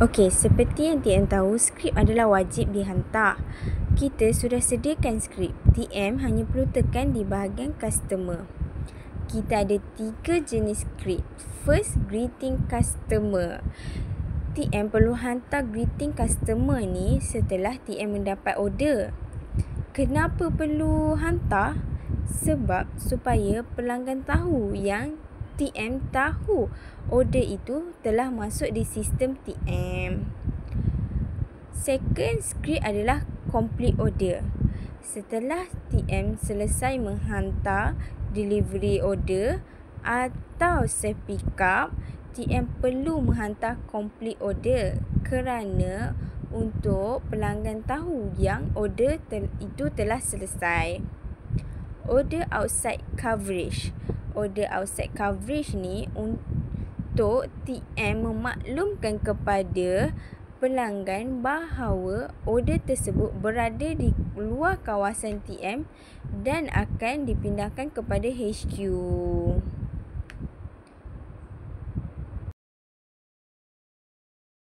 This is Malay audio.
Okey, seperti yang TM tahu, skrip adalah wajib dihantar. Kita sudah sediakan skrip. TM hanya perlu tekan di bahagian customer. Kita ada 3 jenis skrip. First, greeting customer. TM perlu hantar greeting customer ni setelah TM mendapat order. Kenapa perlu hantar? Sebab supaya pelanggan tahu yang TM tahu order itu telah masuk di sistem TM. Second script adalah complete order. Setelah TM selesai menghantar delivery order atau self pick up, TM perlu menghantar complete order kerana untuk pelanggan tahu yang order itu telah selesai. Order outside coverage. Order outside coverage ni untuk TM memaklumkan kepada pelanggan bahawa order tersebut berada di luar kawasan TM dan akan dipindahkan kepada HQ.